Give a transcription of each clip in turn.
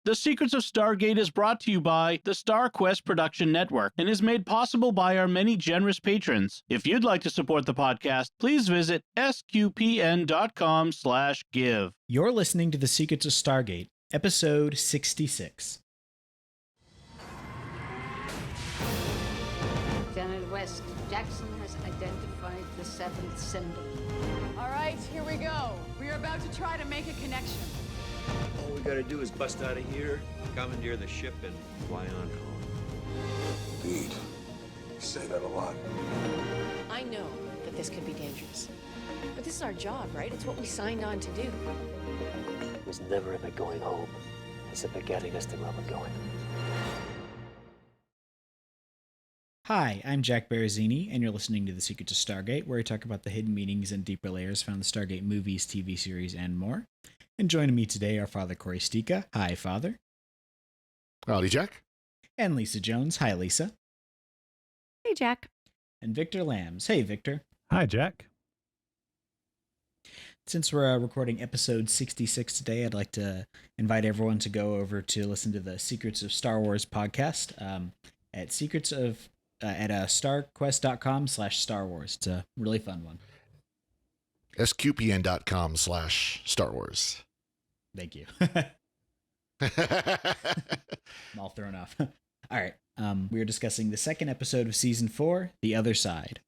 The Secrets of Stargate is brought to you by the StarQuest Production Network and is made possible by our many generous patrons. If you'd like to support the podcast, please visit sqpn.com/give. You're listening to The Secrets of Stargate, episode 66. Janet West, Jackson has identified the seventh symbol. All right, here we go. We are about to try to make a connection. All we gotta do is bust out of here, commandeer the ship, and fly on home. Indeed. You say that a lot. I know that this could be dangerous. But this is our job, right? It's what we signed on to do. It was never about going home. It's about getting us to where we're going. Hi, I'm Jack Baruzzini, and you're listening to The Secrets of Stargate, where we talk about the hidden meanings and deeper layers found in the Stargate movies, TV series, and more. And joining me today are Father Cory Sticha. Hi, Father. Howdy, Jack. And Lisa Jones. Hi, Lisa. Hey, Jack. And Victor Lambs. Hey, Victor. Hi, Jack. Since we're recording episode 66 today, I'd like to invite everyone to go over to listen to the Secrets of Star Wars podcast at starquest.com/Star Wars. It's a really fun one. sqpn.com/Star Wars. Thank you. I'm all thrown off. All right. We are discussing the second episode of season 4, The Other Side.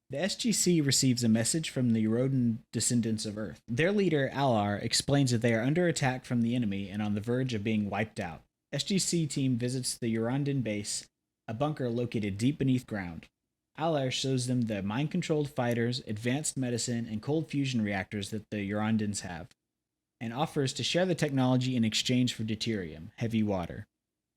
The SGC receives a message from the Rodin descendants of Earth. Their leader, Alar, explains that they are under attack from the enemy and on the verge of being wiped out. SGC team visits the Urandan base, a bunker located deep beneath ground. Alar shows them the mind-controlled fighters, advanced medicine, and cold fusion reactors that the Urandans have, and offers to share the technology in exchange for deuterium, heavy water.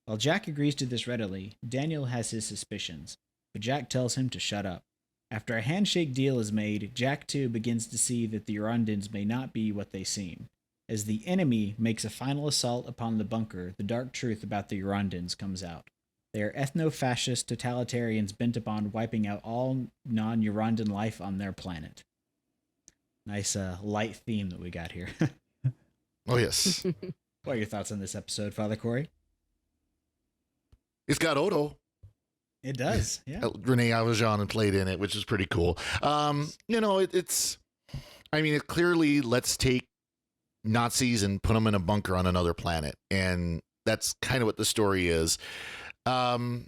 While Jack agrees to this readily, Daniel has his suspicions, but Jack tells him to shut up. After a handshake deal is made, Jack too begins to see that the Urandans may not be what they seem. As the enemy makes a final assault upon the bunker, the dark truth about the Urandans comes out. They are ethno-fascist totalitarians bent upon wiping out all non-Urandan life on their planet. Nice light theme that we got here. Oh, yes. What are your thoughts on this episode, Father Cory? It's got Odo. It does, yeah. Renee Auberjonois played in it, which is pretty cool. It clearly lets take Nazis and put them in a bunker on another planet. And that's kind of what the story is. We'll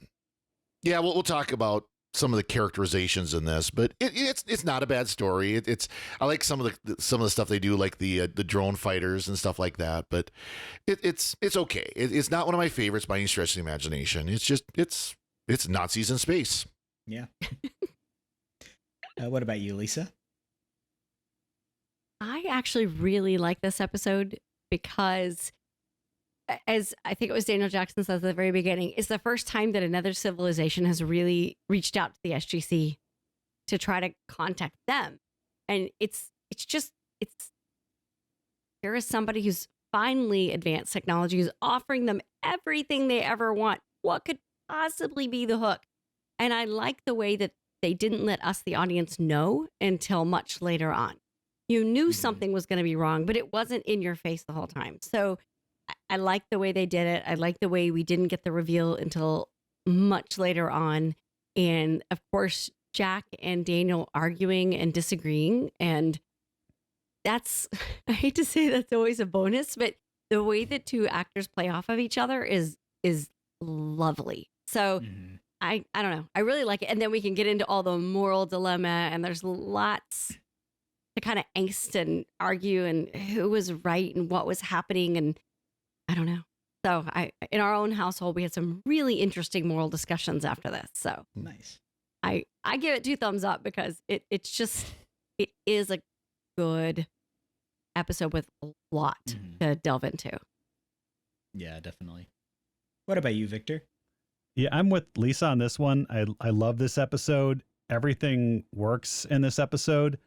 talk about some of the characterizations in this, but it's not a bad story. I like some of the stuff they do, like the drone fighters and stuff like that. But it's okay. It's not one of my favorites by any stretch of the imagination. It's Nazis in space. Yeah. What about you, Lisa? I actually really like this episode because, as I think it was Daniel Jackson says at the very beginning, it's the first time that another civilization has really reached out to the SGC to try to contact them. And it's here is somebody who's finally advanced technology, who's offering them everything they ever want. What could possibly be the hook? And I like the way that they didn't let us, the audience, know until much later on. You knew something was going to be wrong, but it wasn't in your face the whole time. So I like the way they did it. I like the way we didn't get the reveal until much later on. And of course, Jack and Daniel arguing and disagreeing. And that's, I hate to say that's always a bonus, but the way that two actors play off of each other is lovely. So I don't know. I really like it. And then we can get into all the moral dilemma, and there's lots to kind of angst and argue and who was right and what was happening. And I don't know. So in our own household, we had some really interesting moral discussions after this. So nice. I give it 2 thumbs up because it is a good episode with a lot to delve into. Yeah, definitely. What about you, Victor? Yeah, I'm with Lisa on this one. I love this episode. Everything works in this episode.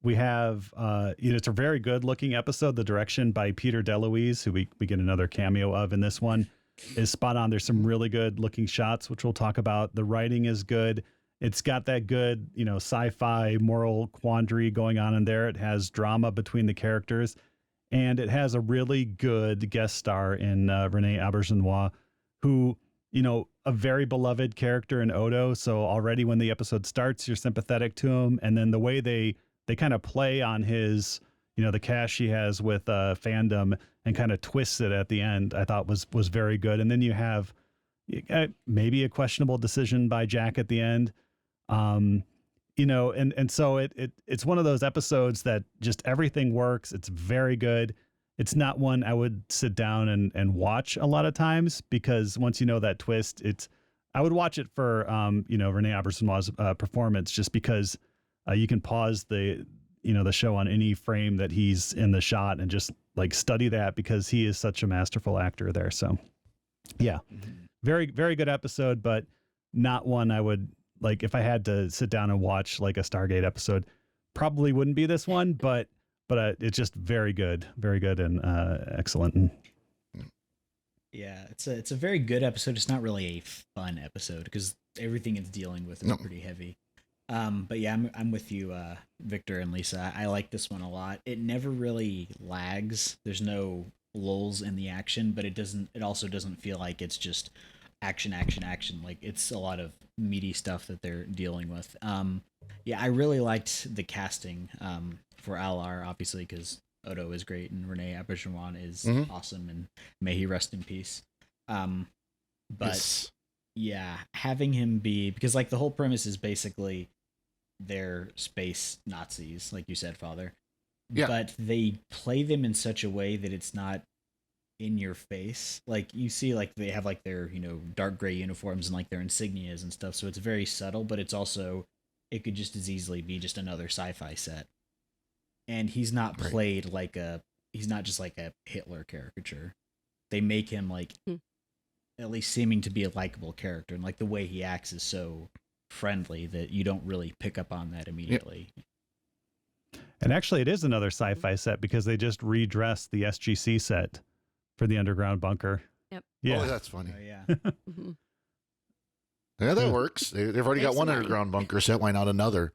We have, it's a very good looking episode. The direction by Peter DeLuise, who we get another cameo of in this one, is spot on. There's some really good looking shots, which we'll talk about. The writing is good. It's got that good, sci-fi moral quandary going on in there. It has drama between the characters. and it has a really good guest star in Renee Auberjonois, who, you know, a very beloved character in Odo. So already when the episode starts, you're sympathetic to him, and then the way they kind of play on his, you know, the cash he has with fandom and kind of twists it at the end, I thought was very good. And then you have maybe a questionable decision by Jack at the end. You know, and so it's one of those episodes that just everything works. It's very good. It's not one I would sit down and watch a lot of times, because once you know that twist, I would watch it for, you know, Renee Auberjonois' performance, just because you can pause the show on any frame that he's in the shot and just like study that, because he is such a masterful actor there. So yeah, very, very good episode, but not one I would, like, if I had to sit down and watch like a Stargate episode, probably wouldn't be this one, but it's just very good and excellent. Yeah, it's a very good episode. It's not really a fun episode because everything it's dealing with is pretty heavy. But yeah, I'm with you, Victor and Lisa. I like this one a lot. It never really lags. There's no lulls in the action, but it also doesn't feel like it's just action. Like, it's a lot of meaty stuff that they're dealing with. Yeah, I really liked the casting for Alar, obviously, because Odo is great and Renee Auberjonois is awesome, and may he rest in peace. But yes. Yeah, having him be, because like the whole premise is basically they're space Nazis, like you said, Father. Yeah. But they play them in such a way that it's not in your face. Like, you see, like, they have like their, you know, dark gray uniforms and like their insignias and stuff, so it's very subtle, but it's also, it could just as easily be just another sci-fi set. And he's not played like he's not just like a Hitler caricature. They make him like at least seeming to be a likable character, and like the way he acts is so friendly that you don't really pick up on that immediately. And actually it is another sci-fi set, because they just redressed the SGC set for the underground bunker. Yep. Yeah. Oh, that's funny. Oh, yeah. Yeah, that works. They've already got one underground bunker set. Why not another?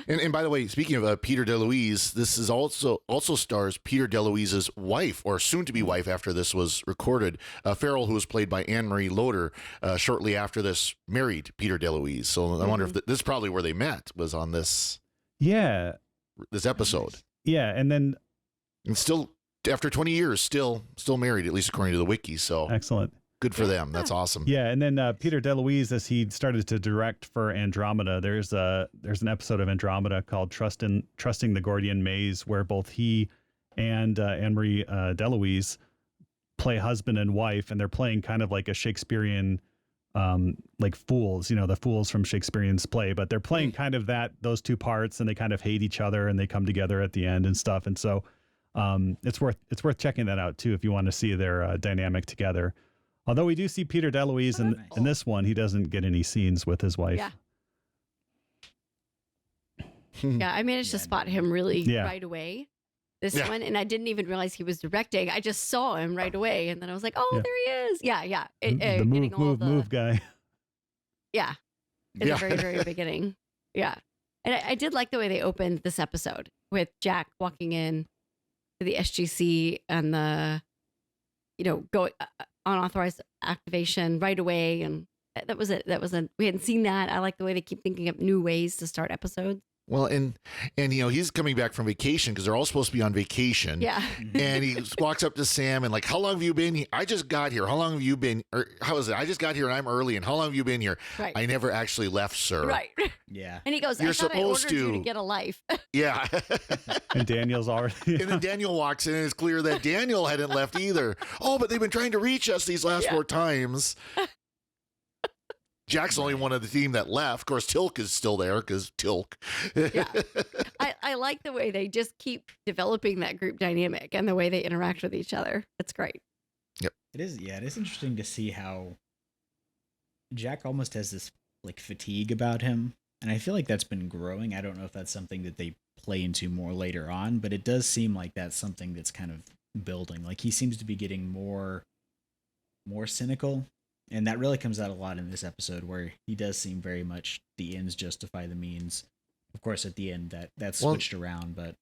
And by the way, speaking of Peter DeLuise, this is also stars Peter DeLuise's wife, or soon-to-be wife after this was recorded, Farrell, who was played by Anne-Marie Loder, shortly after this married Peter DeLuise. So I wonder if this is probably where they met, was on this episode. Yeah, and still, after 20 years, still married, at least according to the wiki. So excellent. Good for them. That's awesome. Yeah, and then Peter DeLuise, as he started to direct for Andromeda, there's an episode of Andromeda called Trusting the Gordian Maze, where both he and Anne-Marie DeLuise play husband and wife, and they're playing kind of like a Shakespearean, like fools, you know, the fools from Shakespearean's play, but they're playing kind of those two parts, and they kind of hate each other, and they come together at the end and stuff. And so it's worth checking that out too if you want to see their dynamic together. Although we do see Peter DeLuise in this one, he doesn't get any scenes with his wife. Yeah. Yeah, I managed to spot him really right away. This one, and I didn't even realize he was directing. I just saw him right away, and then I was like, "Oh, there he is!" Yeah. The move guy. Yeah, in the very, very beginning. Yeah, and I did like the way they opened this episode with Jack walking in to the SGC and the, you know, going unauthorized activation right away, and that was it. We hadn't seen that. I like the way they keep thinking of new ways to start episodes. Well, and you know, he's coming back from vacation, because they're all supposed to be on vacation. Yeah. And he walks up to Sam and like, "How long have you been here?" "I just got here." "How long have you been?" Or how is it? "I just got here and I'm early." "And how long have you been here?" Right. "I never actually left, sir." Right. Yeah. And he goes, "I thought I ordered you to get a life." Yeah. And Daniel's already. And then Daniel walks in, and it's clear that Daniel hadn't left either. "Oh, but they've been trying to reach us these last 4 times." Jack's the only one of the team that left. Of course, Tilk is still there, because Tilk. Yeah. I like the way they just keep developing that group dynamic and the way they interact with each other. It's great. Yep. It is. Yeah, it is interesting to see how Jack almost has this like fatigue about him, and I feel like that's been growing. I don't know if that's something that they play into more later on, but it does seem like that's something that's kind of building. Like, he seems to be getting more cynical. And that really comes out a lot in this episode, where he does seem very much the ends justify the means. Of course, at the end, that switched around, but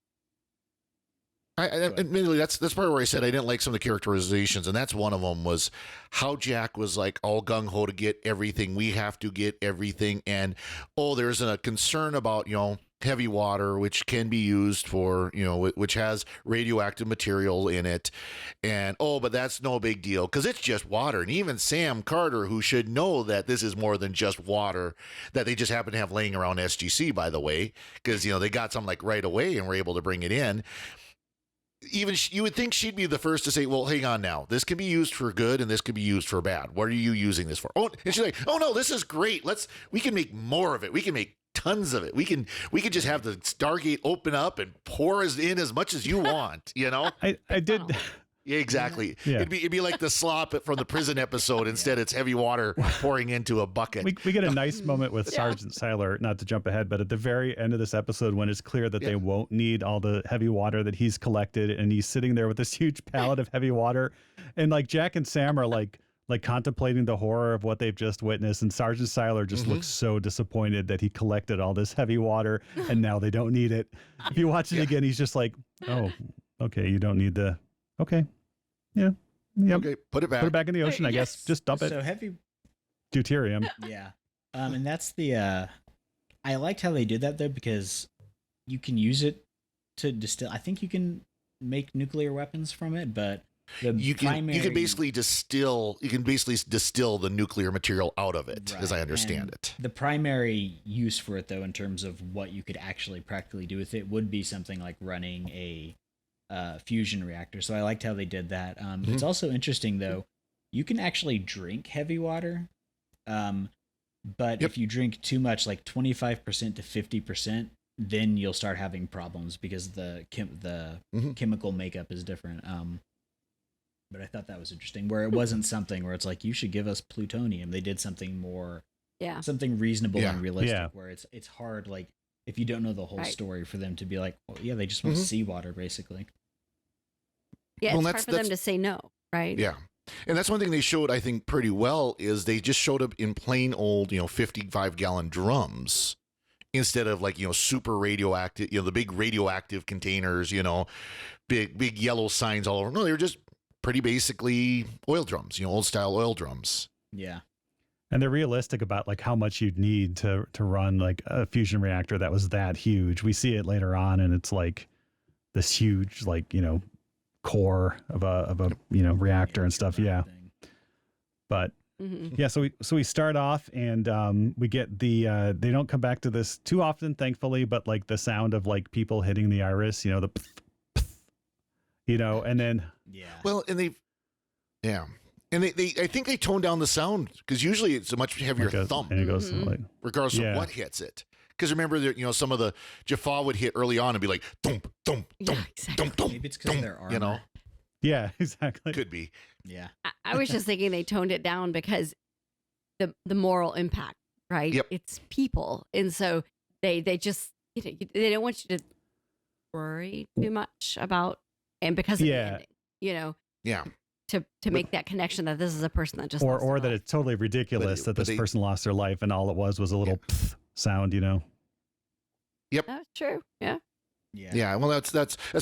Admittedly, that's part where I said I didn't like some of the characterizations, and that's one of them was how Jack was like all gung ho to get everything. We have to get everything, and there's a concern about heavy water, which can be used for which has radioactive material in it, and but that's no big deal because it's just water. And even Sam Carter, who should know that this is more than just water, that they just happen to have laying around SGC, by the way, because they got some like right away and were able to bring it in. Even you would think she'd be the first to say, well, hang on now. This can be used for good and this can be used for bad. What are you using this for? Oh, and she's like, oh no, this is great. We can make more of it. We can make tons of it. We can just have the Stargate open up and pour in as much as you want, I did. Yeah, exactly. Yeah. It'd be like the slop from the prison episode. Instead, it's heavy water pouring into a bucket. We get a nice moment with Sergeant Siler, not to jump ahead, but at the very end of this episode, when it's clear that they won't need all the heavy water that he's collected, and he's sitting there with this huge pallet of heavy water, and like Jack and Sam are like contemplating the horror of what they've just witnessed, and Sergeant Siler just looks so disappointed that he collected all this heavy water and now they don't need it. If you watch it again, he's just like, oh, okay, you don't need the okay. Yeah. Yep. Okay, put it back. Put it back in the ocean, I guess. Just dump it. So heavy deuterium. Yeah. And that's the I liked how they did that though, because you can use it to distill. I think you can make nuclear weapons from it, but you can basically distill the nuclear material out of it, as I understand it. The primary use for it though, in terms of what you could actually practically do with it, would be something like running a fusion reactor. So I liked how they did that. It's also interesting though, you can actually drink heavy water, but if you drink too much, like 25% to 50%, then you'll start having problems because the chemical makeup is different. But I thought that was interesting, where it wasn't something where it's like, you should give us plutonium. They did something more, something reasonable and realistic, where it's hard, like, if you don't know the whole story, for them to be like, well, yeah, they just want seawater, basically. Yeah, it's hard for them to say no, right? Yeah. And that's one thing they showed, I think, pretty well, is they just showed up in plain old, 55-gallon drums instead of like, super radioactive, the big radioactive containers, big yellow signs all over. No, they were just pretty basically oil drums, old style oil drums. Yeah. And they're realistic about like how much you'd need to run like a fusion reactor that was that huge. We see it later on, and it's like this huge, like, core of a reactor and stuff. Yeah. But so we start off, and we get the they don't come back to this too often, thankfully, but like the sound of like people hitting the iris, the and then well, and they I think they toned down the sound, because usually it's a much heavier thump, and it goes like, regardless of what hits it. Because remember that some of the Jaffa would hit early on and be like thump thump thump thump thump. Maybe it's because of their armor. Yeah, exactly. Could be. Yeah. I was just thinking they toned it down because the moral impact, right? Yep. It's people, and so they just they don't want you to worry too much about, and because of the ending, Yeah. To make that connection that this is a person that just or that it's totally ridiculous that this person lost their life and all it was a little sound, Yep. That's true. Yeah. Yeah. Well, that's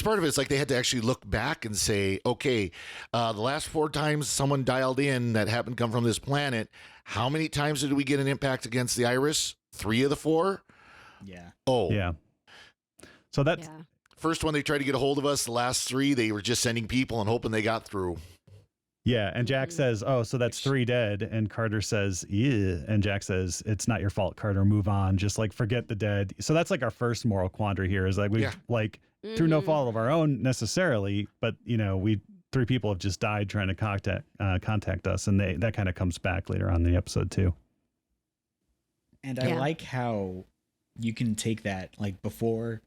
part of it. It's like they had to actually look back and say, okay, the last 4 times someone dialed in that happened to come from this planet, how many times did we get an impact against the iris? 3 of the 4? Yeah. Oh. Yeah. So that's first one they tried to get a hold of us. The last 3, they were just sending people and hoping they got through. Yeah, and Jack says, oh, so that's 3 dead. And Carter says, yeah. And Jack says, it's not your fault, Carter. Move on. Just like forget the dead. So that's like our first moral quandary here, is like we like through no fault of our own necessarily, but 3 people have just died trying to contact us, and that kind of comes back later on in the episode too. And I like how you can take that, like, before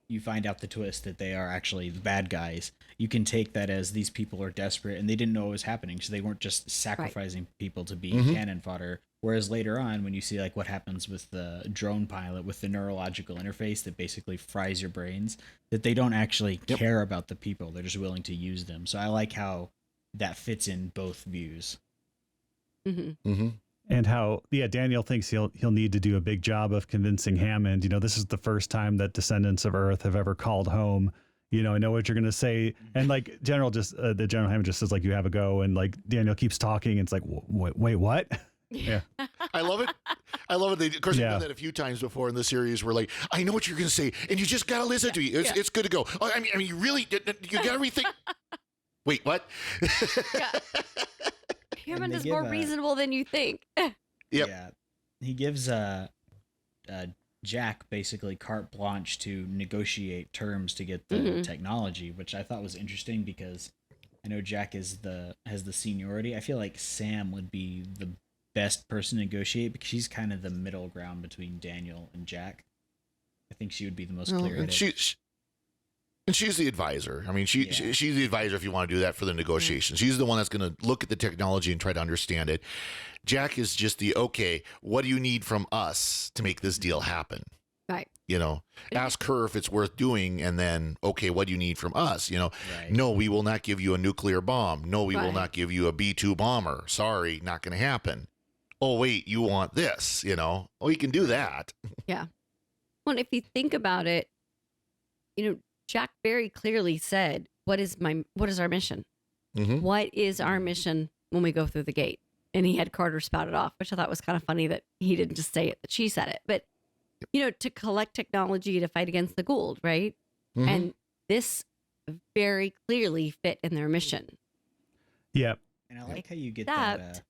you find out the twist that they are actually the bad guys, you can take that as these people are desperate and they didn't know what was happening, so they weren't just sacrificing people to be cannon fodder. Whereas later on, when you see like what happens with the drone pilot with the neurological interface that basically fries your brains, that they don't actually care about the people, they're just willing to use them. So I like how that fits in both views. And how, Daniel thinks he'll need to do a big job of convincing Hammond. This is the first time that descendants of Earth have ever called home, I know what you're going to say. And like the General Hammond just says like, you have a go. And like Daniel keeps talking. And it's like, wait, what? Yeah. I love it. Of course, they've done that a few times before in the series. Where like, I know what you're going to say, and you just got to listen to me. It's good to go. Oh, I mean, you really, you got to rethink. Wait, what? Hammond is more reasonable than you think. Yep. Yeah. He gives Jack basically carte blanche to negotiate terms to get the technology, which I thought was interesting because I know Jack has the seniority. I feel like Sam would be the best person to negotiate because she's kind of the middle ground between Daniel and Jack. I think she would be the most clear-headed. And she's the advisor. I mean, she's the advisor if you want to do that for the negotiations. She's the one that's going to look at the technology and try to understand it. Jack is just okay, what do you need from us to make this deal happen? Right. Ask her if it's worth doing, and then, okay, what do you need from us? Right. No, we will not give you a nuclear bomb. No, we will not give you a B-2 bomber. Sorry, not going to happen. Oh, wait, you want this, Oh, you can do that. Yeah. Well, if you think about it, Jack very clearly said, what is our mission? Mm-hmm. What is our mission when we go through the gate? And he had Carter spout it off, which I thought was kind of funny that he didn't just say it, that she said it. But, to collect technology to fight against the Gould, right? Mm-hmm. And this very clearly fit in their mission. Yeah. And I like how you get that.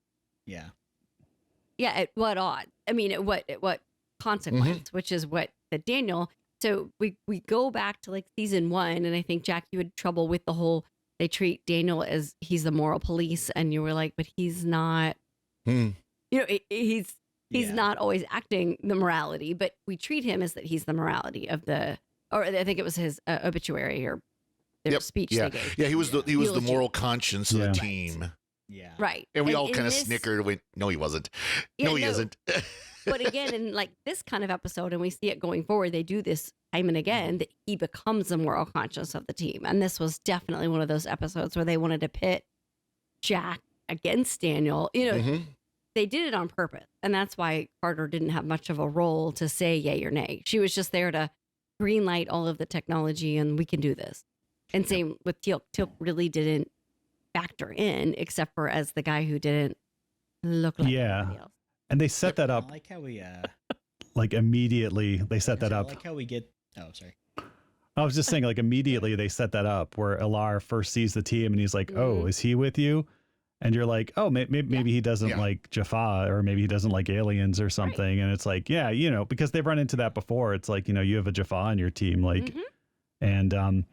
Yeah. Yeah. At what odds? I mean, at what consequence, which is what the Daniel. So we go back to like season 1, and I think, Jack, you had trouble with the whole, they treat Daniel as he's the moral police, and you were like, but he's not, he's not always acting the morality, but we treat him as that he's the morality of or I think it was his obituary or their speech. Yeah. They gave. Yeah. He was the moral conscience of the team. Yeah. Right. And we all kind of snickered and went, no, he wasn't. Yeah, no, he isn't. But again, in like this kind of episode, and we see it going forward, they do this time and again, that he becomes the moral conscience of the team. And this was definitely one of those episodes where they wanted to pit Jack against Daniel. They did it on purpose. And that's why Carter didn't have much of a role to say yay or nay. She was just there to green light all of the technology, and we can do this. And same with Teal'c. Teal'c really didn't factor in, except for as the guy who didn't look like anybody else. And they set that up. I like how we like immediately they set that up. I like how we get. Oh, sorry. I was just saying, like, immediately they set that up where Alar first sees the team and he's like, "Oh, is he with you?" And you're like, "Oh, maybe he doesn't like Jaffa, or maybe he doesn't like aliens or something." Right. And it's like, yeah, because they've run into that before. It's like, you have a Jaffa on your team, like, and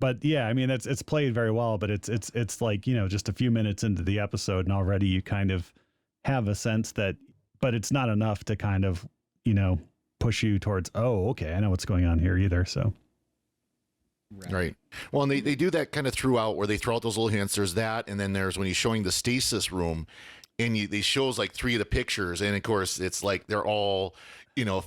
but yeah, I mean, it's played very well, but it's like, just a few minutes into the episode and already you kind of have a sense that, but it's not enough to kind of, push you towards, oh, okay, I know what's going on here either. So. Right. Well, and they do that kind of throughout, where they throw out those little hints. There's that, and then there's when he's showing the stasis room, and they shows like 3 of the pictures, and of course it's like they're all,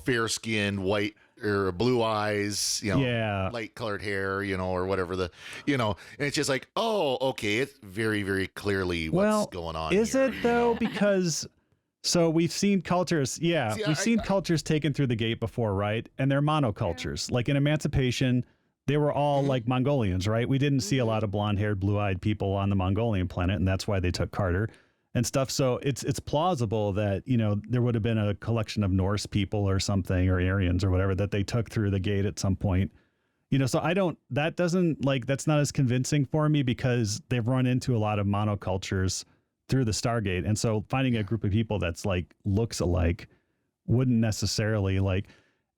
fair skinned, white or blue eyes, light colored hair, or whatever and it's just like, oh, okay, it's very, very clearly what's going on. Is here, it though? Because so we've seen cultures, we've seen cultures taken through the gate before, right? And they're monocultures. Like in Emancipation, they were all like Mongolians, right? We didn't see a lot of blonde-haired, blue-eyed people on the Mongolian planet, and that's why they took Carter and stuff. So it's plausible that, there would have been a collection of Norse people or something, or Aryans or whatever, that they took through the gate at some point. So that's not as convincing for me, because they've run into a lot of monocultures through the Stargate. And so finding a group of people that's like looks alike wouldn't necessarily like,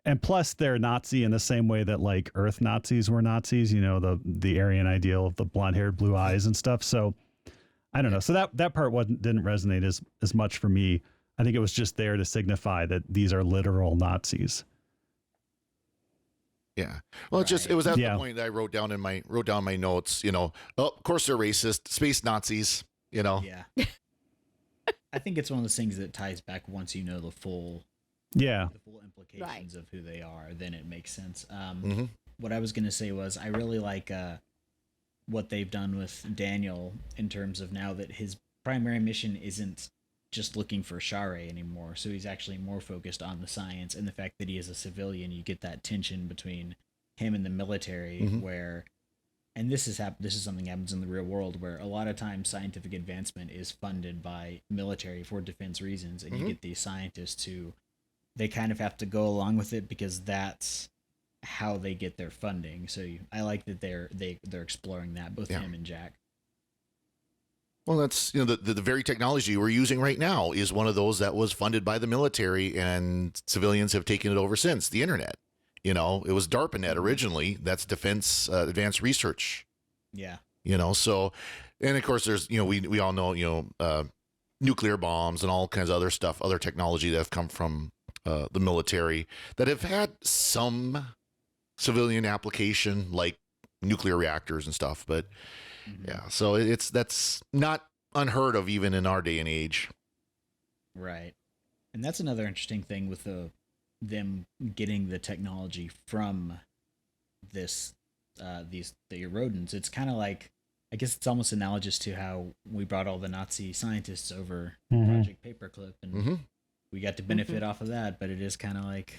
and plus they're Nazi in the same way that like Earth Nazis were Nazis, the Aryan ideal of the blonde haired, blue eyes and stuff. So I don't know. So that part didn't resonate as much for me. I think it was just there to signify that these are literal Nazis. Yeah. Well, it was at the point that I wrote down my notes, of course they're racist, space Nazis, Yeah. I think it's one of those things that ties back once you know the full implications of who they are, then it makes sense. What I was going to say was I really like what they've done with Daniel in terms of now that his primary mission isn't just looking for Share anymore. So he's actually more focused on the science, and the fact that he is a civilian, you get that tension between him in the military, where, and this is something that happens in the real world, where a lot of times scientific advancement is funded by military for defense reasons, and you get these scientists who they kind of have to go along with it because that's how they get their funding. So I like that they're exploring that, both him and Jack. Well, that's, the very technology we're using right now is one of those that was funded by the military, and civilians have taken it over since. The internet, it was DARPANET originally. That's Defense Advanced Research. Yeah. So, and of course there's, we all know, nuclear bombs and all kinds of other stuff, other technology that have come from the military that have had some civilian application, like nuclear reactors and stuff, but yeah, so that's not unheard of even in our day and age. Right. And that's another interesting thing with them getting the technology from the rodents. It's kind of like, I guess it's almost analogous to how we brought all the Nazi scientists over Project Paperclip, and we got to benefit off of that, but it is kind of like,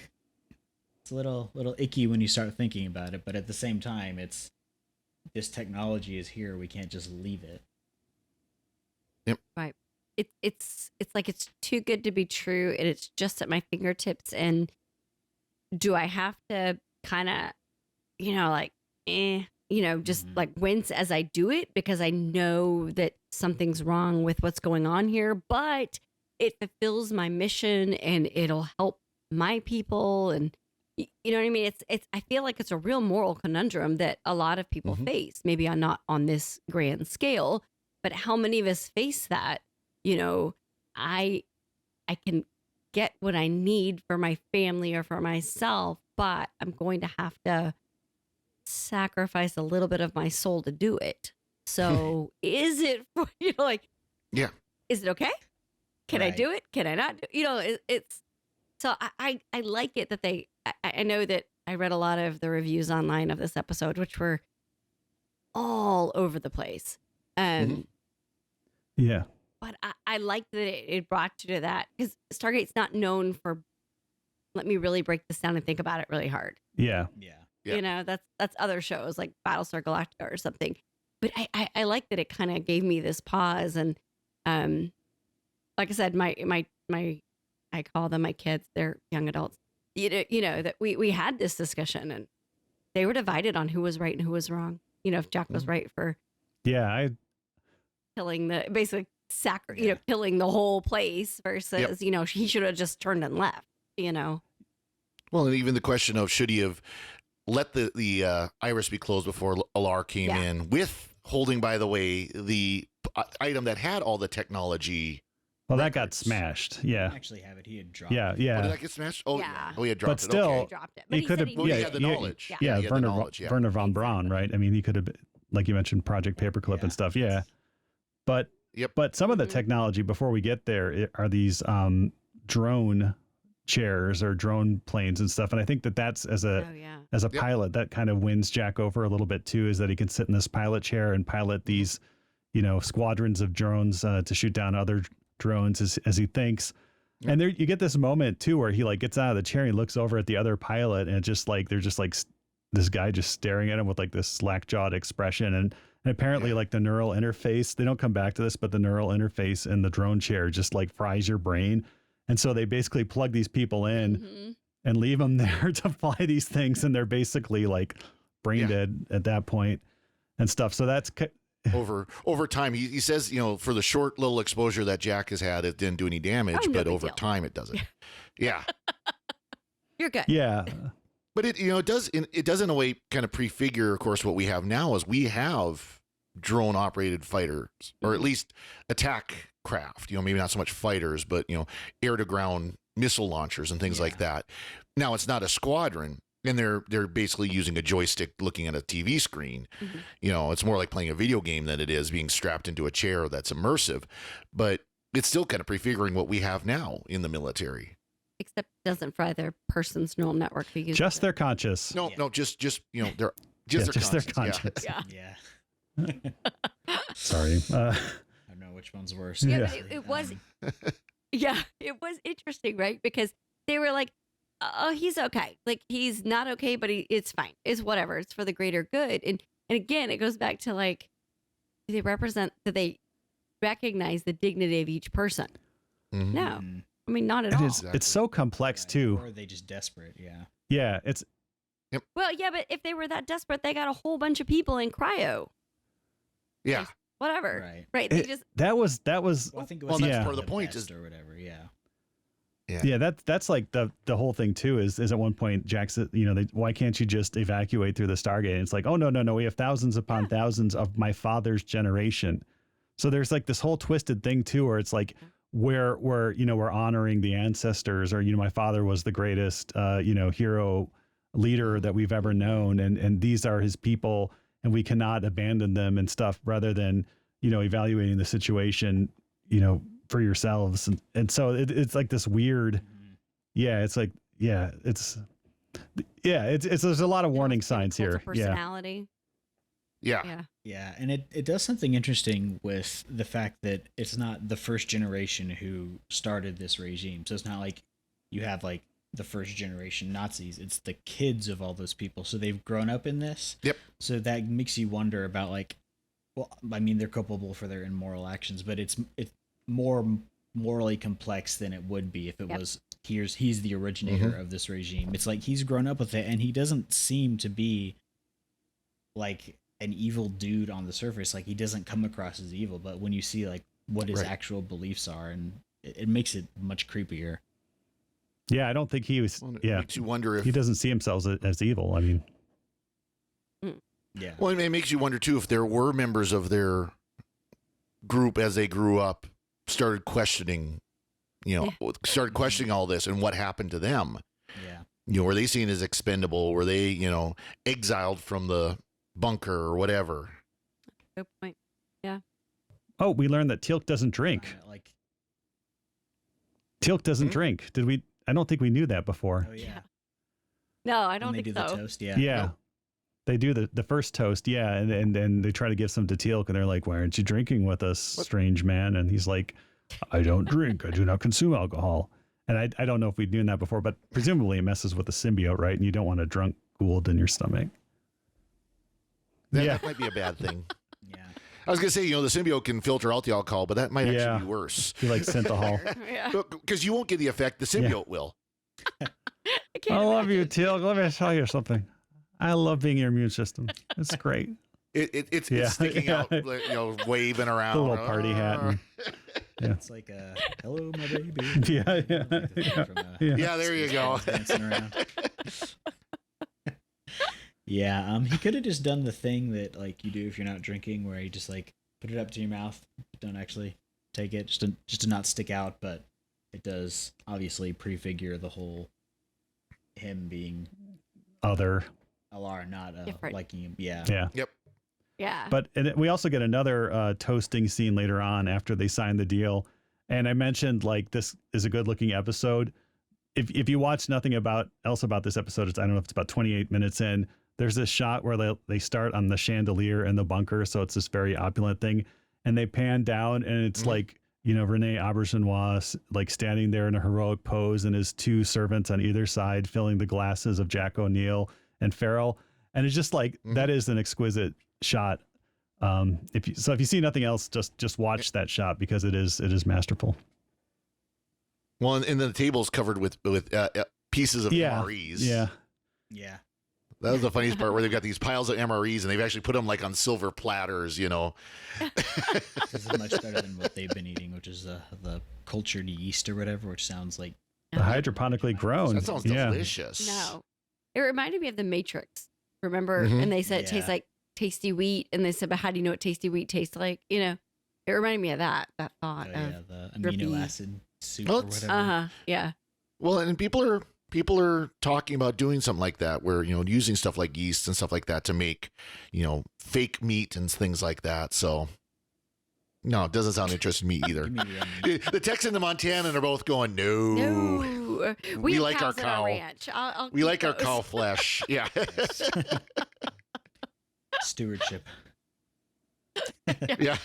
it's a little icky when you start thinking about it, but at the same time, it's, this technology is here. We can't just leave it. Yep. Right. It's like it's too good to be true, and it's just at my fingertips. And do I have to kind of, just like wince as I do it, because I know that something's wrong with what's going on here, but it fulfills my mission and it'll help my people. And you know what I mean? It's, I feel like it's a real moral conundrum that a lot of people face. Maybe I'm not on this grand scale, but how many of us face that? I can get what I need for my family or for myself, but I'm going to have to sacrifice a little bit of my soul to do it. So is it, yeah, is it okay? Can I do it? Can I not do it? It's, so I like it that I know that I read a lot of the reviews online of this episode, which were all over the place. Yeah. But I like that it brought you to that, because Stargate's not known for, let me really break this down and think about it really hard. Yeah. Yeah. That's other shows like Battlestar Galactica or something. But I like that it kind of gave me this pause. And like I said, my I call them my kids, they're young adults. That we had this discussion, and they were divided on who was right and who was wrong. If Jack was right for killing killing the whole place versus, he should have just turned and left, Well, and even the question of, should he have let the iris be closed before Alar came in, with holding, by the way, the item that had all the technology. Well, that got smashed. Yeah. I actually have it. He had dropped it. Oh, did that get smashed? Oh, yeah. Oh, he had dropped but still, it. He dropped it. But he could have. He had the knowledge. Yeah, he had the knowledge. Werner von Braun, right? I mean, he could have, like you mentioned, Project Paperclip and stuff. Yeah. But some of the technology, before we get there, are these drone chairs or drone planes and stuff. And I think that's as a pilot, that kind of wins Jack over a little bit too, is that he can sit in this pilot chair and pilot these, squadrons of drones to shoot down other drones as he thinks. And there you get this moment too where he gets out of the chair and he looks over at the other pilot, and it's just like they're just like this guy just staring at him with this slack-jawed expression. And apparently the neural interface, they don't come back to this, but the neural interface in the drone chair just fries your brain. And so they basically plug these people in and leave them there to fly these things, and they're basically brain dead at that point and stuff. So that's over time. He says, for the short little exposure that Jack has had, it didn't do any damage, but over time it doesn't. Yeah. You're good. Yeah. But it does in a way kind of prefigure, of course, what we have now is we have drone operated fighters, or at least attack craft, maybe not so much fighters, but, air to ground missile launchers and things like that. Now it's not a squadron, and they're basically using a joystick looking at a TV screen. It's more like playing a video game than it is being strapped into a chair that's immersive, but it's still kind of prefiguring what we have now in the military. Except it doesn't fry their person's neural network. Just their conscious. No, just they're their conscious. Yeah. Sorry. I don't know which one's worse. Yeah, but it was. Yeah, it was interesting, right? Because they were like, he's okay. Like, he's not okay, but it's fine. It's whatever. It's for the greater good. And again, it goes back to like, do they recognize the dignity of each person? Mhm. No, I mean, not at all. It's so complex too. Or are they just desperate? Yeah. Yeah, it's Well, yeah, but if they were that desperate, they got a whole bunch of people in cryo. Yeah. Whatever. Right. They just that was. Well, I think it was that's part of the point is or whatever. Yeah. Yeah, that's like the whole thing too. Is at one point Jack said, why can't you just evacuate through the Stargate? And it's like, oh no, we have thousands upon thousands of my father's generation. So there's like this whole twisted thing too, where it's like we're honoring the ancestors, or my father was the greatest hero leader that we've ever known, and these are his people, and we cannot abandon them and stuff, rather than evaluating the situation for yourselves, and so it's like this weird, it's like it's there's a lot of warning signs here. Personality. Yeah. And it does something interesting with the fact that it's not the first generation who started this regime. So it's not like you have like the first generation Nazis. It's the kids of all those people. So they've grown up in this. Yep. So that makes you wonder about like, well, I mean, they're culpable for their immoral actions, but it's more morally complex than it would be if it was he's the originator of this regime. It's like he's grown up with it, and he doesn't seem to be like an evil dude on the surface. Like, he doesn't come across as evil, but when you see like what his actual beliefs are, and it makes it much creepier. Yeah, I don't think he was. It makes you wonder if he doesn't see himself as evil. I mean, yeah. Well, it makes you wonder too if there were members of their group as they grew up started questioning all this, and what happened to them. Yeah. Were they seen as expendable? Were they, exiled from the bunker or whatever? Good point. Yeah. Oh, we learned that Teal'c doesn't drink. Teal'c doesn't drink. Did we? I don't think we knew that before. Oh yeah. No, I don't When think they do so. the toast, yeah. Yeah. No. They do the first toast, and they try to give some to Teal'c, and they're like, "Why aren't you drinking with us, strange man?" And he's like, "I don't drink. I do not consume alcohol." And I don't know if we'd known that before, but presumably it messes with the symbiote, right? And you don't want a drunk Goa'uld in your stomach. That might be a bad thing. Yeah. I was going to say, the symbiote can filter out the alcohol, but that might actually be worse. You like synthahol. Because you won't get the effect the symbiote will. I love you, Teal'c. Let me tell you something. I love being your immune system. It's great. It's sticking out, waving around. The little party hat. And, It's like hello, my baby. Yeah. Yeah, there you go. Dancing around. Yeah, he could have just done the thing that like you do if you're not drinking, where you just like put it up to your mouth, don't actually take it, just to not stick out. But it does obviously prefigure the whole him being other. LR, not liking him. Yeah. Yep. Yeah. But we also get another toasting scene later on after they sign the deal. And I mentioned like this is a good looking episode. If you watch nothing else about this episode, I don't know if it's about 28 minutes in, there's this shot where they start on the chandelier in the bunker. So it's this very opulent thing. And they pan down, and it's like, Rene Auberjonois like standing there in a heroic pose, and his two servants on either side filling the glasses of Jack O'Neill and Farrell. And it's just like, that is an exquisite shot. If you see nothing else, just watch that shot, because it is masterful. Well, and the table's covered with pieces of MREs. Yeah. That was the funniest part, where they've got these piles of MREs, and they've actually put them like on silver platters, This is much better than what they've been eating, which is the cultured yeast or whatever, which sounds like the hydroponically grown. That sounds delicious. No. It reminded me of the Matrix. Remember? And they said it tastes like tasty wheat, and they said, but how do you know what tasty wheat tastes like? It reminded me of that thought of the amino acid soup Well, or whatever. Yeah. Well, and people are talking about doing something like that, where using stuff like yeast and stuff like that to make fake meat and things like that. So no, it doesn't sound interesting to me either. The Texan and the Montanan are both going, no. We like our cow. Ranch. We like our cow flesh. Yeah. Stewardship. Yeah.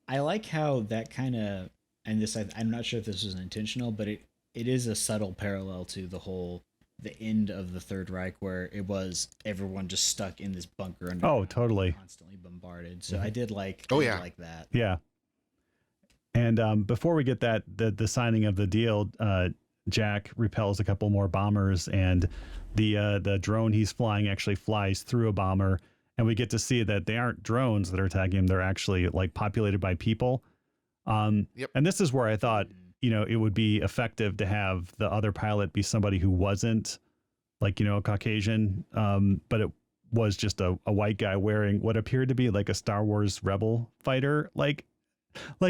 I like how that kind of, and this I'm not sure if this was intentional, but it is a subtle parallel to the end of the Third Reich, where it was everyone just stuck in this bunker under totally constantly bombarded. So I did like like that. Yeah. And before we get the signing of the deal, Jack repels a couple more bombers, and the drone he's flying actually flies through a bomber, and we get to see that they aren't drones that are attacking him; they're actually like populated by people. And this is where I thought, it would be effective to have the other pilot be somebody who wasn't like, a Caucasian, but it was just a white guy wearing what appeared to be like a Star Wars rebel fighter, like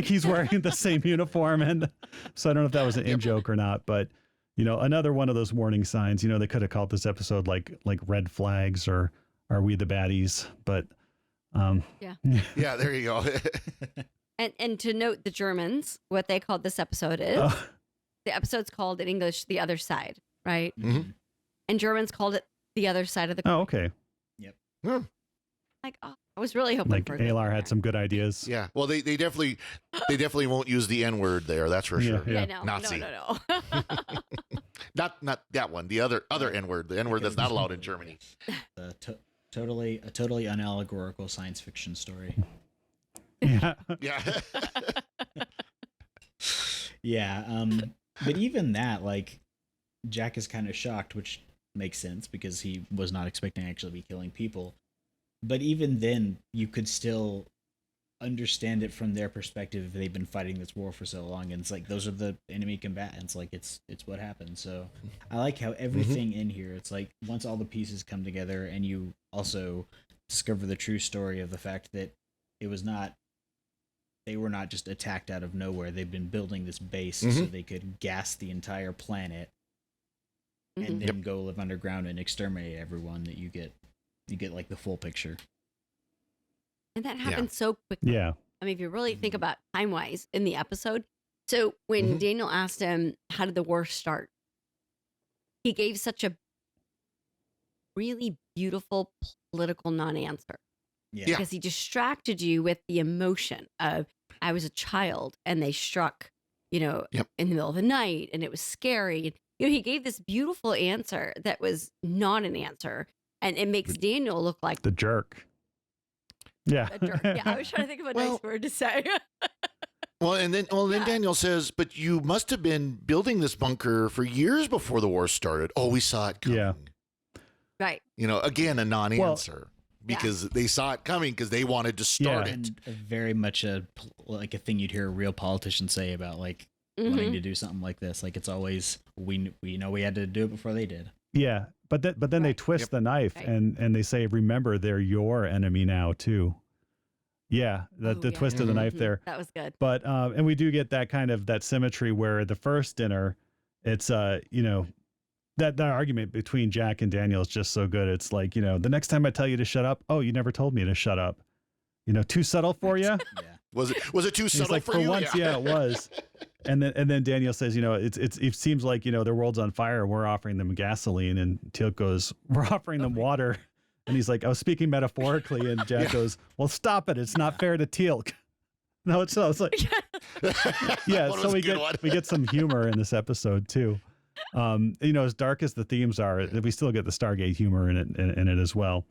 he's wearing the same uniform. And so I don't know if that was an in-joke or not, but another one of those warning signs. They could have called this episode like red flags or are we the baddies? But yeah, there you go. And to note the Germans, what they called this episode is the episode's called in English The Other Side, right? Mm-hmm. And Germans called it The Other Side of the Coin. Oh, okay. Yep. Yeah. Like, I was really hoping like for ALR had some good ideas. Yeah. Well, they definitely won't use the N-word there. That's for sure. Yeah, no, Nazi. No. not that one. The other N-word. The N-word that's not allowed in Germany. A totally unallegorical science fiction story. Yeah. Yeah. Yeah. But even that, like, Jack is kind of shocked, which makes sense because he was not expecting to actually be killing people. But even then, you could still understand it from their perspective. They've been fighting this war for so long, and it's like those are the enemy combatants. Like it's what happened. So I like how everything in here. It's like once all the pieces come together, and you also discover the true story of the fact that it was not. They were not just attacked out of nowhere. They've been building this base so they could gas the entire planet, and then go live underground and exterminate everyone. That you get like the full picture. And that happened so quickly. Yeah. I mean, if you really think about time-wise in the episode. So when Daniel asked him, how did the war start? He gave such a really beautiful political non-answer. Yeah. Because he distracted you with the emotion of, I was a child and they struck, in the middle of the night and it was scary. He gave this beautiful answer that was not an answer. And it makes Daniel look like the jerk. Yeah. A jerk. Yeah, I was trying to think of a nice word to say. Then Daniel says, but you must have been building this bunker for years before the war started. Oh, we saw it coming. Yeah. Right. Again, a non-answer. Because they saw it coming because they wanted to start it. And very much a thing you'd hear a real politician say about like wanting to do something like this. Like it's always we know we had to do it before they did. Yeah, but then they twist the knife and they say, remember, they're your enemy now too. Yeah, the twist of the knife there. That was good. But and we do get that kind of that symmetry where the first dinner, it's that argument between Jack and Daniel is just so good. It's like, the next time I tell you to shut up, oh, you never told me to shut up. Too subtle for you? Yeah. Was it too subtle like, for you? Once, yeah, it was. And then Daniel says, it seems like, their world's on fire. We're offering them gasoline. And Teal'c goes, we're offering them water. And he's like, I was speaking metaphorically. And Jack goes, well, stop it. It's not fair to Teal'c. No, it's like, yeah. So we get some humor in this episode too. As dark as the themes are, we still get the Stargate humor in it as well.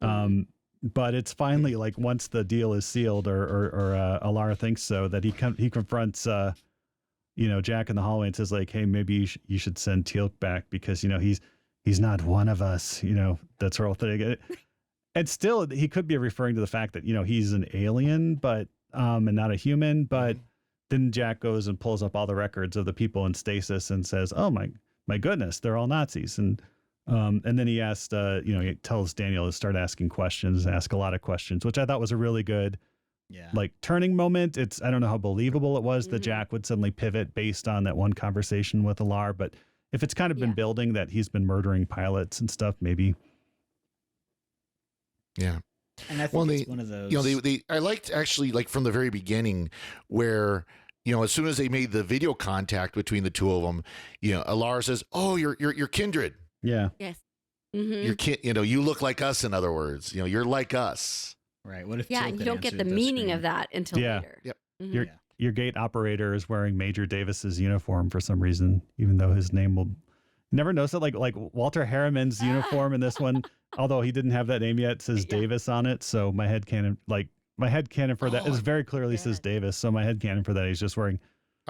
But it's finally like once the deal is sealed, or Alara thinks so, that he confronts Jack in the hallway and says like, hey, maybe you should send Teal'c back because he's not one of us. That sort of thing. And still, he could be referring to the fact that he's an alien, but and not a human, but. Then Jack goes and pulls up all the records of the people in stasis and says, "Oh my goodness, they're all Nazis." And then he asked, he tells Daniel to start asking questions, ask a lot of questions, which I thought was a really good, like turning moment. I don't know how believable it was that Jack would suddenly pivot based on that one conversation with Alar, but if it's kind of been building that he's been murdering pilots and stuff, maybe. Yeah. And I think it's one of those. I liked actually like from the very beginning where, as soon as they made the video contact between the two of them, Alara says, "Oh, you're kindred." Yeah. Yes. Mm-hmm. You look like us. In other words, you're like us. Right. What if? Yeah, and you don't get the meaning of that until later. Yep. Mm-hmm. your gate operator is wearing Major Davis's uniform for some reason, even though his name will never notice it. Like Walter Harriman's uniform in this one, although he didn't have that name yet, says Davis on it. So my headcanon for that is very clearly says Davis. So my headcanon for that, he's just wearing.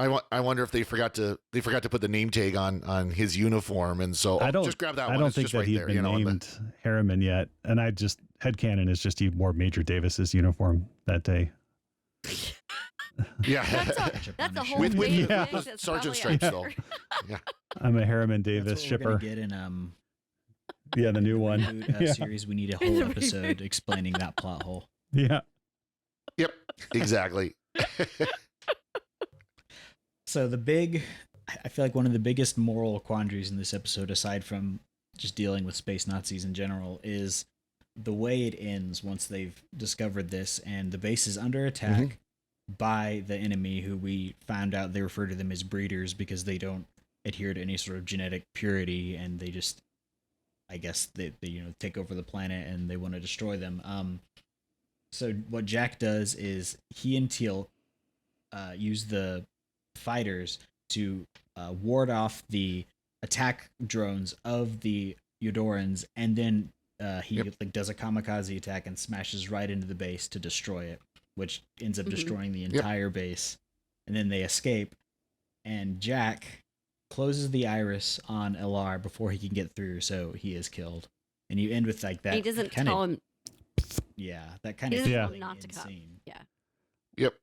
I wonder if they forgot to put the name tag on his uniform, and so just grab that one. I don't it's think just that right he'd there, been named Harriman yet, and I just headcanon is just he wore Major Davis's uniform that day. Yeah, that's a whole with thing. Sergeant Stripes though. Yeah, I'm a Harriman Davis That's what shipper. We're gonna get in yeah, the new one. Reboot, series. We need a whole episode explaining that plot hole. Yeah. Yep. Exactly. So I feel like one of the biggest moral quandaries in this episode, aside from just dealing with space Nazis in general, is the way it ends once they've discovered this and the base is under attack by the enemy, who we found out they refer to them as breeders because they don't adhere to any sort of genetic purity, and they just, I guess they take over the planet and they want to destroy them. So what Jack does is he and Teal use the fighters to ward off the attack drones of the Eudorans, and then he does a kamikaze attack and smashes right into the base to destroy it, which ends up destroying the entire base. And then they escape, and Jack closes the iris on LR before he can get through, so he is killed. And you end with like that. He doesn't tell him. Yeah, that kind of not to come. Yeah. Yep.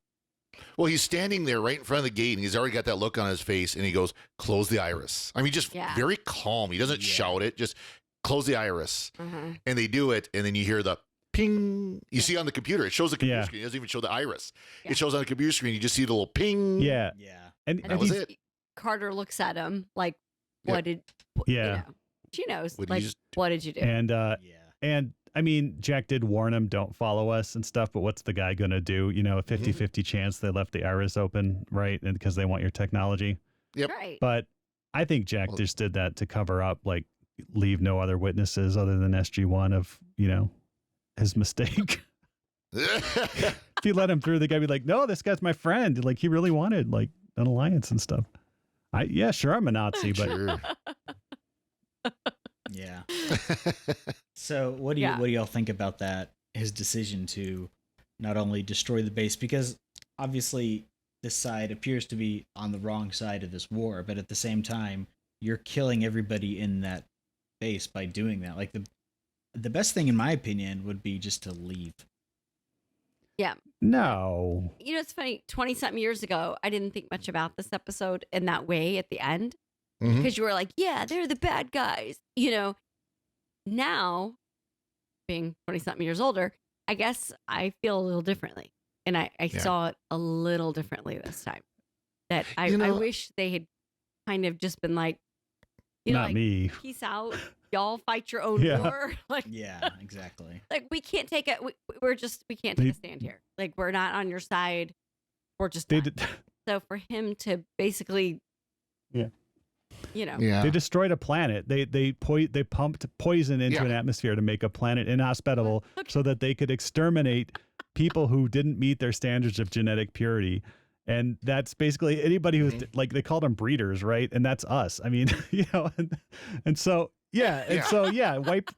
Well, he's standing there right in front of the gate, and he's already got that look on his face, and he goes, "Close the iris." I mean, just very calm. He doesn't shout it, just close the iris. And they do it, and then you hear the ping. You see on the computer, it shows the computer screen. It doesn't even show the iris. It shows on the computer screen. You just see the little ping. Yeah. And that was it. Carter looks at him like, "What did?" She knows. What did you do? And I mean, Jack did warn him, don't follow us and stuff, but what's the guy going to do? You know, a 50-50 chance they left the iris open, right? And because they want your technology. Yep. Right. But I think Jack just did that to cover up, like, leave no other witnesses other than SG-1 of, his mistake. If you let him through, the guy would be like, no, this guy's my friend. Like, he really wanted, like, an alliance and stuff. Sure, I'm a Nazi, but... Sure. Yeah. So what do y'all think about that? His decision to not only destroy the base, because obviously this side appears to be on the wrong side of this war, but at the same time, you're killing everybody in that base by doing that. Like the best thing, in my opinion, would be just to leave. Yeah. No. It's funny. 20-something years ago, I didn't think much about this episode in that way at the end. Because you were like, yeah, they're the bad guys. Now, being 20-something years older, I guess I feel a little differently. And I saw it a little differently this time. That I wish they had kind of just been like, not me. Peace out. Y'all fight your own war. Yeah, exactly. Like, we can't take it. We can't take a stand here. Like, we're not on your side. We're just done. So for him to basically... They destroyed a planet. They pumped poison into an atmosphere to make a planet inhospitable so that they could exterminate people who didn't meet their standards of genetic purity. And that's basically anybody who's like, they called them breeders, right? And that's us. I mean, and so wipe.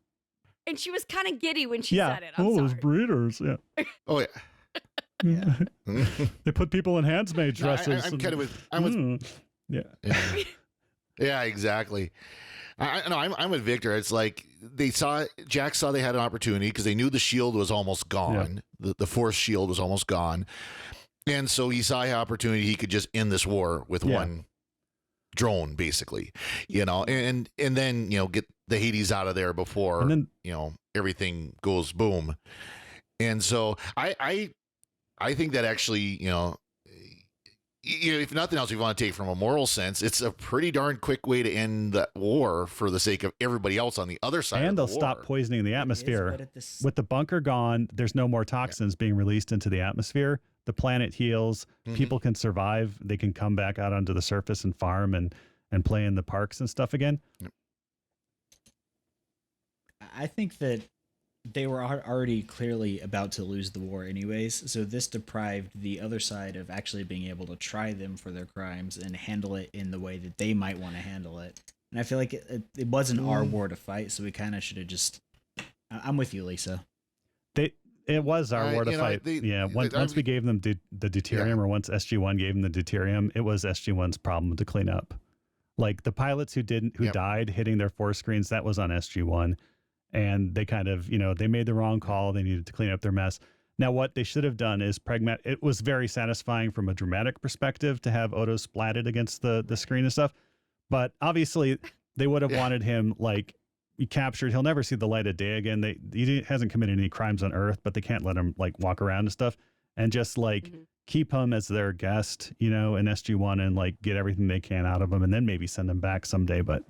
And she was kind of giddy when she said it. Those breeders. Yeah. Oh yeah. They put people in handsmaid dresses. I'm with. Yeah, exactly. I'm with Victor. It's like Jack saw they had an opportunity because they knew the shield was almost gone. Yeah. The force shield was almost gone. And so he saw an opportunity he could just end this war with one drone, basically, and then, get the Hades out of there before, everything goes boom. And so I think that actually, if nothing else, we want to take from a moral sense, it's a pretty darn quick way to end the war for the sake of everybody else on the other side. And of the they'll stop poisoning the atmosphere. With the bunker gone, there's no more toxins being released into the atmosphere. The planet heals. People can survive. They can come back out onto the surface and farm and play in the parks and stuff again. I think that they were already clearly about to lose the war anyways, so this deprived the other side of actually being able to try them for their crimes and handle it in the way that they might want to handle it. And I feel like it wasn't our war to fight, so we kind of should have just... I'm with you, Lisa. It was our war to fight. Once we gave them the deuterium, or once SG-1 gave them the deuterium, it was SG-1's problem to clean up. Like the pilots who died hitting their force screens, that was on SG-1. And they kind of, they made the wrong call. They needed to clean up their mess. Now, what they should have done is pragmatic. It was very satisfying from a dramatic perspective to have Odo splatted against the screen and stuff. But obviously, they would have wanted him, like, captured. He'll never see the light of day again. He hasn't committed any crimes on Earth, but they can't let him, like, walk around and stuff. And just, like, keep him as their guest, in SG-1 and, like, get everything they can out of him and then maybe send him back someday. But,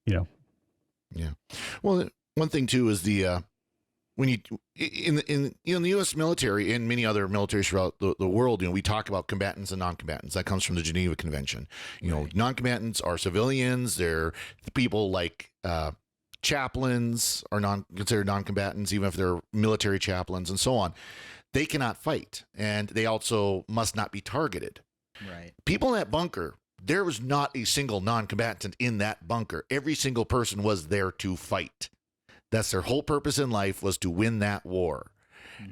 Yeah. Well, one thing too is when you in the U.S. military and many other militaries throughout the world, we talk about combatants and non-combatants. That comes from the Geneva Convention. Non-combatants are civilians. They're people like chaplains are considered non-combatants, even if they're military chaplains and so on. They cannot fight, and they also must not be targeted. Right. People in that bunker. There was not a single non-combatant in that bunker. Every single person was there to fight. That's their whole purpose in life, was to win that war.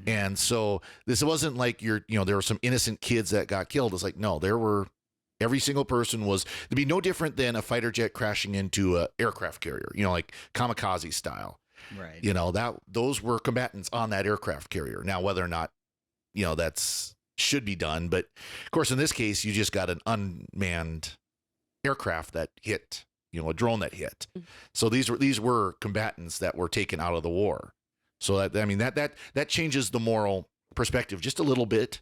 And so this wasn't like there were some innocent kids that got killed. It's like, no, every single person was, to be no different than a fighter jet crashing into a aircraft carrier, like kamikaze style. Right. Those were combatants on that aircraft carrier. Now, whether or not, that's should be done. But of course, in this case, you just got an unmanned aircraft that hit, a drone that hit. So these were combatants that were taken out of the war. So that changes the moral perspective just a little bit,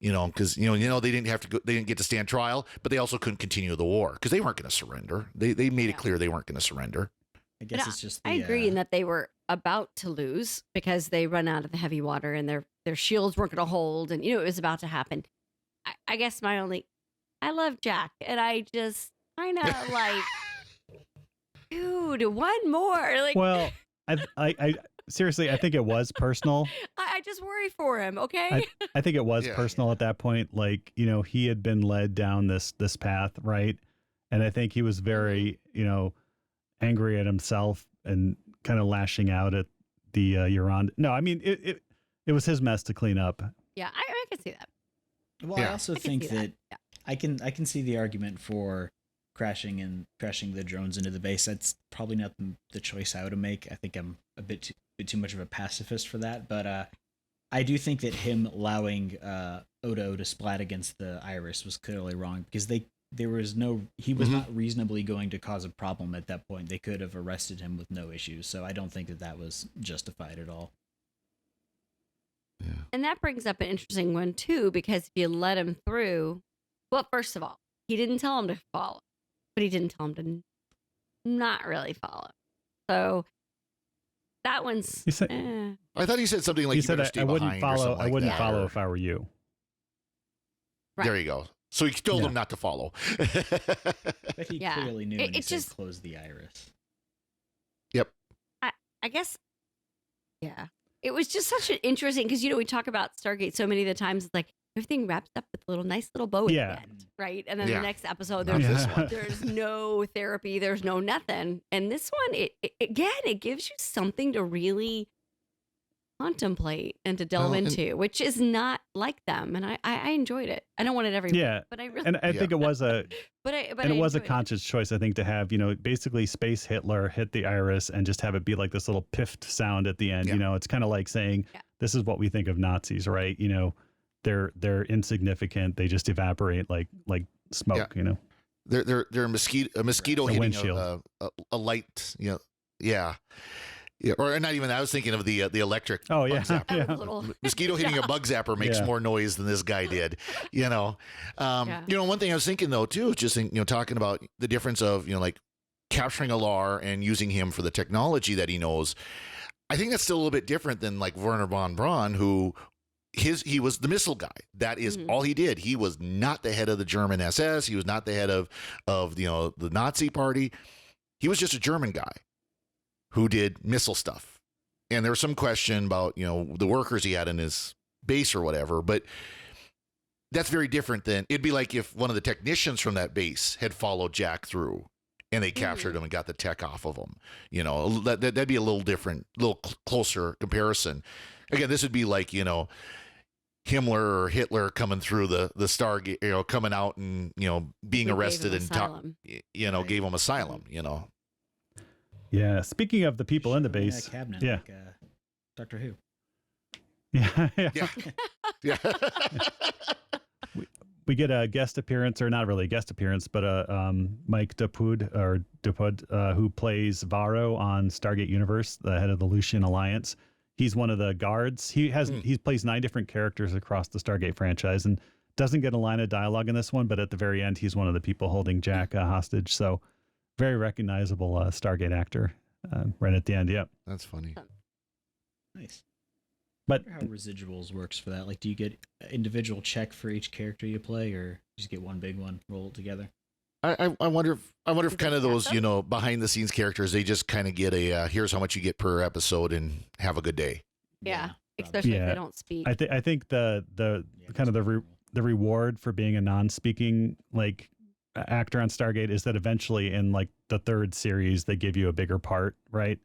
because they didn't get to stand trial, but they also couldn't continue the war because they weren't going to surrender. They made it clear they weren't going to surrender. I guess it's just. I agree in that they were about to lose because they run out of the heavy water and their shields weren't going to hold, and it was about to happen. I guess I love Jack, and I just kind of like, dude, one more. Like, well, I seriously, I think it was personal. I just worry for him. Okay. I think it was personal at that point. Like, he had been led down this path, right? And I think he was very, angry at himself and kind of lashing out at the Euron. No, I mean it was his mess to clean up. Yeah, I can see that. Well, I also think that I can see the argument for crashing the drones into the base. That's probably not the choice I would make. I think I'm a bit too much of a pacifist for that. But I do think that him allowing Odo to splat against the Iris was clearly wrong because he was not reasonably going to cause a problem at that point. They could have arrested him with no issues. So I don't think that was justified at all. Yeah. And that brings up an interesting one too, because if you let him through, well, first of all, he didn't tell him to follow, but he didn't tell him to not really follow. So that one's. I thought he said something like, he said I wouldn't follow. I wouldn't follow if I were you. Right. There you go. So he told him not to follow. But he clearly knew when he said close the Iris. Yep. I guess, yeah. It was just such an interesting, because, we talk about Stargate so many of the times, it's like everything wraps up with a nice little bow at the end, right? And then the next episode, there's no therapy, there's no nothing. And this one, it gives you something to really contemplate and to delve into, which is not like them. And I enjoyed it. I don't want it every week, but I really and I think it was a it was a conscious choice, I think, to have, basically Space Hitler hit the Iris and just have it be like this little piffed sound at the end. It's kind of like saying, this is what we think of Nazis, right? They're insignificant. They just evaporate like smoke, They're a mosquito hitting a light, Yeah, or not even. I was thinking of the electric. Oh yeah, bug zapper. Mosquito hitting a bug zapper makes more noise than this guy did. One thing I was thinking though too, just talking about the difference of like capturing Alar and using him for the technology that he knows. I think that's still a little bit different than like Werner von Braun, who he was the missile guy. That is all he did. He was not the head of the German SS. He was not the head of the Nazi party. He was just a German guy who did missile stuff. and there was some question about, the workers he had in his base or whatever, but that's very different than it'd be like if one of the technicians from that base had followed Jack through and they captured him and got the tech off of him. That'd be a little different, little closer comparison. Again, this would be like, Himmler or Hitler coming through the Stargate, coming out and, being arrested and gave him asylum, Yeah. Speaking of the people in the base. Cabinet, yeah. like, Doctor Who. Yeah. Yeah. We get a guest appearance, or not really a guest appearance, but Mike Dupud, who plays Varro on Stargate Universe, the head of the Lucian Alliance. He's one of the guards. He plays 9 different characters across the Stargate franchise and doesn't get a line of dialogue in this one, but at the very end, he's one of the people holding Jack hostage. So very recognizable Stargate actor right at the end. Yep. That's funny. Nice. But I wonder how residuals works for that. Like, do you get an individual check for each character you play, or just get one big one, roll it together? I wonder if kind of those, behind the scenes characters, they just kind of get a, here's how much you get per episode and have a good day. Yeah. Especially if they don't speak. I think the kind of the reward for being a non-speaking actor on Stargate is that eventually in like the 3rd series, they give you a bigger part. Right.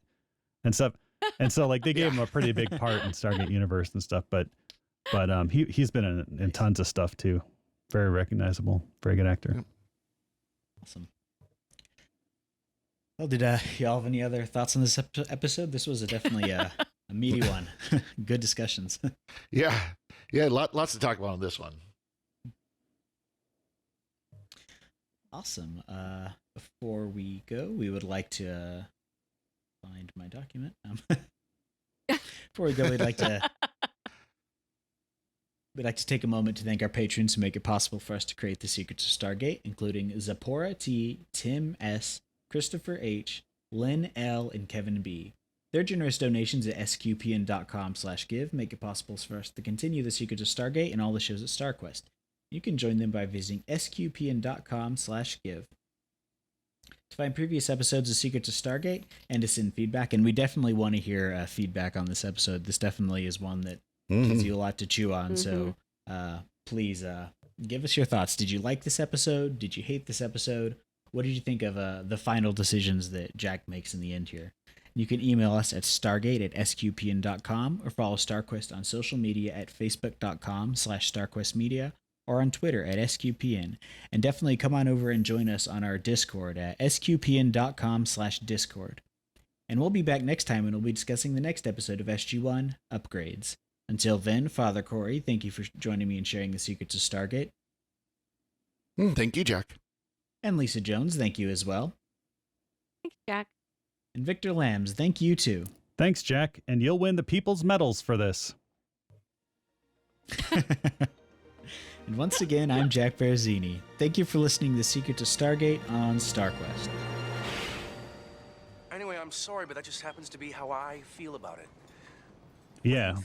And so they gave him a pretty big part in Stargate Universe and stuff, but he's been in tons of stuff too. Very recognizable, very good actor. Yep. Awesome. Well, did y'all have any other thoughts on this episode? This was definitely a meaty one. Good discussions. Yeah. Lots to talk about on this one. Awesome. Before we go, we would like to find my document. Before we go, we'd like to take a moment to thank our patrons who make it possible for us to create The Secrets of Stargate, including Zappora T, Tim S, Christopher H, Lynn L, and Kevin B. Their generous donations at sqpn.com/give make it possible for us to continue The Secrets of Stargate and all the shows at StarQuest. You can join them by visiting sqpn.com/give. To find previous episodes of Secrets of Stargate and to send feedback, and we definitely want to hear feedback on this episode. This definitely is one that gives you a lot to chew on, so please give us your thoughts. Did you like this episode? Did you hate this episode? What did you think of the final decisions that Jack makes in the end here? You can email us at stargate@sqpn.com or follow StarQuest on social media at facebook.com/StarQuestMedia or on Twitter at SQPN. And definitely come on over and join us on our Discord at sqpn.com/Discord. And we'll be back next time and we'll be discussing the next episode of SG-1, Upgrades. Until then, Father Cory, thank you for joining me and sharing the secrets of Stargate. Thank you, Jack. And Lisa Jones, thank you as well. Thanks, Jack. And Victor Lambs, thank you too. Thanks, Jack, and you'll win the People's Medals for this. And once again, I'm Jack Baruzzini. Thank you for listening to The Secrets of Stargate on StarQuest. Anyway, I'm sorry, but that just happens to be how I feel about it. Yeah.